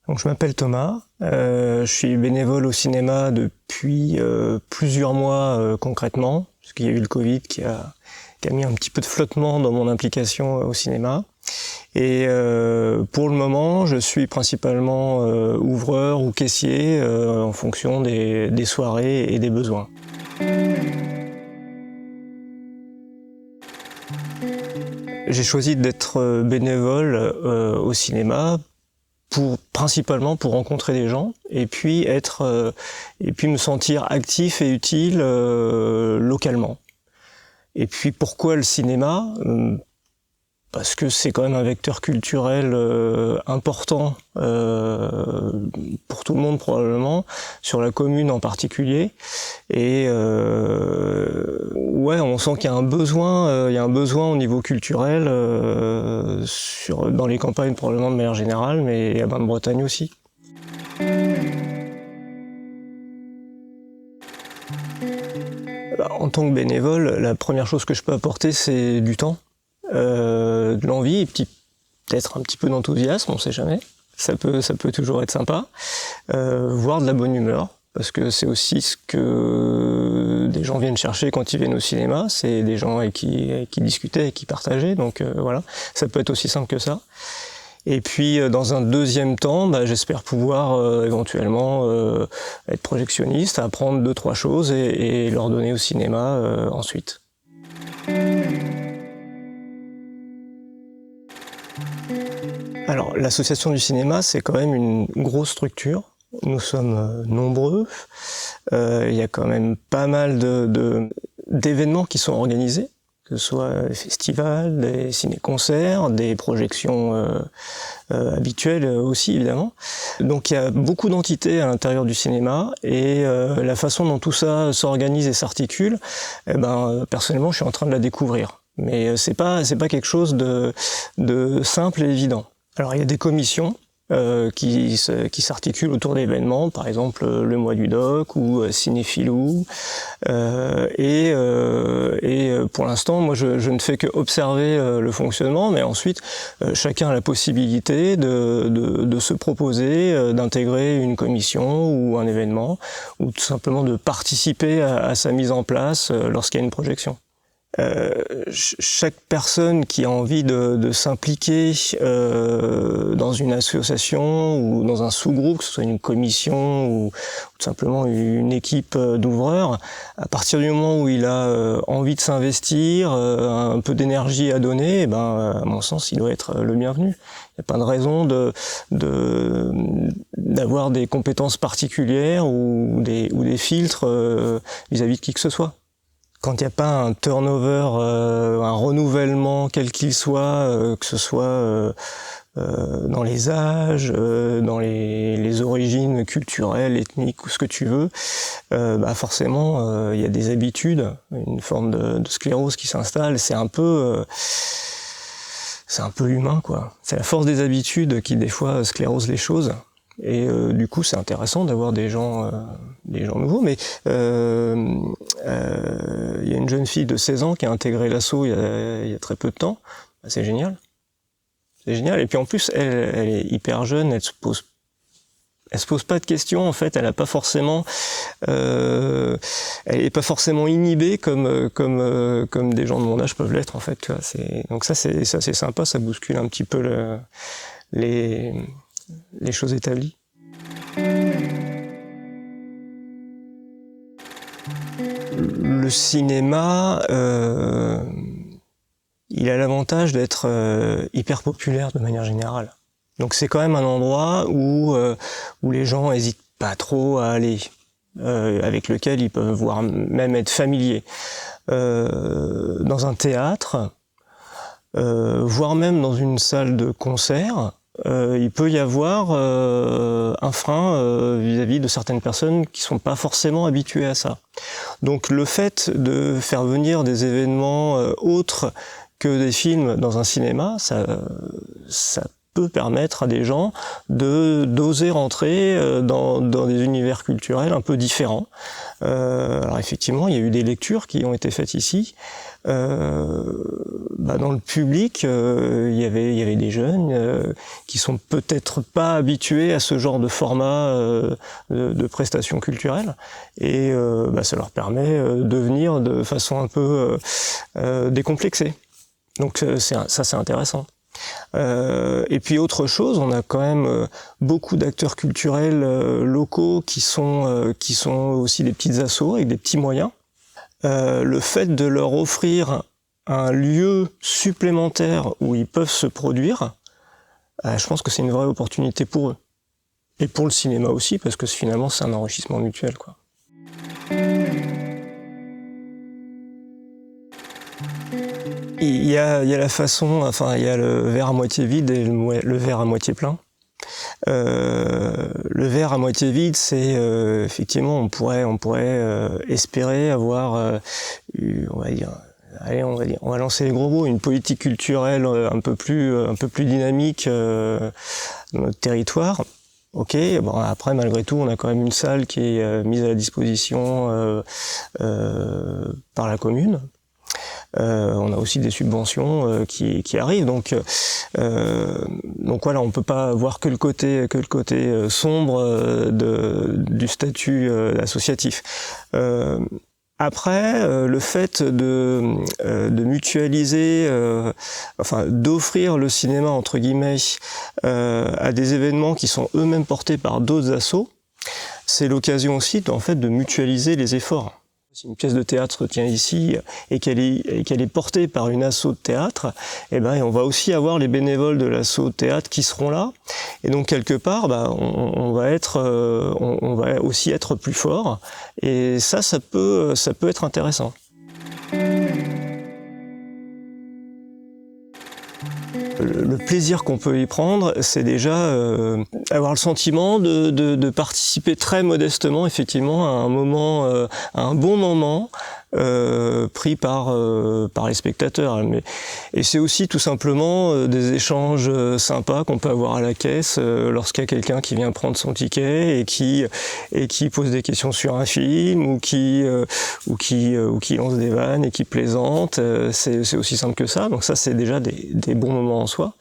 Donc je m'appelle Thomas, je suis bénévole au cinéma depuis plusieurs mois concrètement, parce qu'il y a eu le Covid qui a mis un petit peu de flottement dans mon implication au cinéma. Et pour le moment, je suis principalement ouvreur ou caissier en fonction des soirées et des besoins. J'ai choisi d'être bénévole au cinéma principalement pour rencontrer des gens et puis me sentir actif et utile localement. Et puis pourquoi le cinéma ? Parce que c'est quand même un vecteur culturel important pour tout le monde probablement, sur la commune en particulier. Et ouais, on sent qu'il y a un besoin, au niveau culturel dans les campagnes probablement de manière générale, mais à Bain-de-Bretagne aussi. En tant que bénévole, la première chose que je peux apporter, c'est du temps. De l'envie et peut-être un petit peu d'enthousiasme, on sait jamais. Ça peut toujours être sympa. Voire de la bonne humeur, parce que c'est aussi ce que des gens viennent chercher quand ils viennent au cinéma. C'est des gens avec qui discuter et qui partager. Donc voilà, ça peut être aussi simple que ça. Et puis dans un deuxième temps, j'espère pouvoir éventuellement être projectionniste, apprendre 2-3 choses et leur donner au cinéma ensuite. Alors, l'association du cinéma, c'est quand même une grosse structure. Nous sommes nombreux. Il y a quand même pas mal d'événements qui sont organisés, que ce soit des festivals, des ciné-concerts, des projections habituelles aussi, évidemment. Donc, il y a beaucoup d'entités à l'intérieur du cinéma et la façon dont tout ça s'organise et s'articule, personnellement, je suis en train de la découvrir. Mais c'est pas quelque chose de simple et évident. Alors il y a des commissions qui s'articulent autour d'événements, par exemple le mois du doc ou Cinéphilou. Et pour l'instant, moi je ne fais que observer le fonctionnement, mais ensuite chacun a la possibilité de se proposer d'intégrer une commission ou un événement, ou tout simplement de participer à sa mise en place lorsqu'il y a une projection. Chaque personne qui a envie de s'impliquer dans une association ou dans un sous-groupe, que ce soit une commission ou tout simplement une équipe d'ouvreurs, à partir du moment où il a envie de s'investir, un peu d'énergie à donner, à mon sens, il doit être le bienvenu. Il n'y a pas de raison d'avoir des compétences particulières ou des filtres vis-à-vis de qui que ce soit. Quand il n'y a pas un turnover, un renouvellement quel qu'il soit, que ce soit dans les âges, dans les origines culturelles, ethniques ou ce que tu veux, forcément il y a des habitudes, une forme de sclérose qui s'installe. C'est un peu humain, quoi. C'est la force des habitudes qui des fois sclérose les choses. Et du coup, c'est intéressant d'avoir des gens nouveaux. Mais il y a une jeune fille de 16 ans qui a intégré l'asso il y a très peu de temps. C'est génial. C'est génial. Et puis en plus, elle est hyper jeune. Elle se pose pas de questions. En fait, elle est pas forcément inhibée comme des gens de mon âge peuvent l'être. En fait, tu vois. Donc ça, c'est assez sympa. Ça bouscule un petit peu les choses établies. Le cinéma, il a l'avantage d'être hyper populaire de manière générale. Donc c'est quand même un endroit où les gens hésitent pas trop à aller, avec lequel ils peuvent voire même être familiers. Dans un théâtre, voire même dans une salle de concert, il peut y avoir un frein vis-à-vis de certaines personnes qui sont pas forcément habituées à ça. Donc le fait de faire venir des événements autres que des films dans un cinéma, ça peut permettre à des gens d'oser rentrer dans des univers culturels un peu différents. Alors effectivement, il y a eu des lectures qui ont été faites ici. Dans le public, il y avait des jeunes qui sont peut-être pas habitués à ce genre de format de prestations culturelles, et ça leur permet de venir de façon un peu décomplexée. Donc ça c'est intéressant. Et puis autre chose, on a quand même beaucoup d'acteurs culturels locaux qui sont aussi des petites assos avec des petits moyens. Le fait de leur offrir un lieu supplémentaire où ils peuvent se produire, je pense que c'est une vraie opportunité pour eux. Et pour le cinéma aussi, parce que finalement c'est un enrichissement mutuel, quoi. Il y a la façon, enfin il y a le verre à moitié vide et le verre à moitié plein. Le verre à moitié vide, c'est effectivement on pourrait espérer avoir on va lancer les gros mots, une politique culturelle un peu plus dynamique dans notre territoire. Ok, bon après malgré tout on a quand même une salle qui est mise à la disposition par la commune. On a aussi des subventions qui arrivent, donc voilà, on peut pas voir que le côté sombre du statut associatif. Après, le fait de mutualiser, d'offrir le cinéma entre guillemets à des événements qui sont eux-mêmes portés par d'autres assos, c'est l'occasion aussi de mutualiser les efforts. Si une pièce de théâtre se tient ici et qu'elle est portée par une asso de théâtre, on va aussi avoir les bénévoles de l'asso de théâtre qui seront là. Et donc quelque part, on va aussi être plus fort. Et ça peut être intéressant. Le plaisir qu'on peut y prendre, c'est déjà avoir le sentiment de participer très modestement, effectivement, à un bon moment pris par les spectateurs. Et c'est aussi tout simplement des échanges sympas qu'on peut avoir à la caisse lorsqu'il y a quelqu'un qui vient prendre son ticket et qui pose des questions sur un film ou qui lance des vannes et qui plaisante. C'est aussi simple que ça. Donc ça, c'est déjà des bons moments en soi.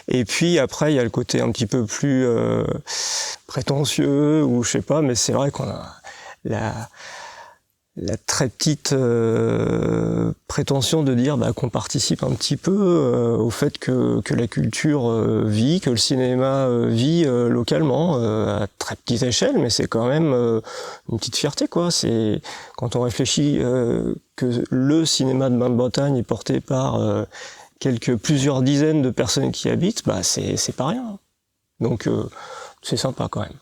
Et puis après, il y a le côté un petit peu plus prétentieux ou je sais pas, mais c'est vrai qu'on a la très petite prétention de dire qu'on participe un petit peu au fait que la culture vit, que le cinéma vit localement à très petite échelle, mais c'est quand même une petite fierté, quoi. C'est quand on réfléchit que le cinéma de Bain-de-Bretagne est porté par plusieurs dizaines de personnes qui y habitent, c'est pas rien. Donc c'est sympa quand même.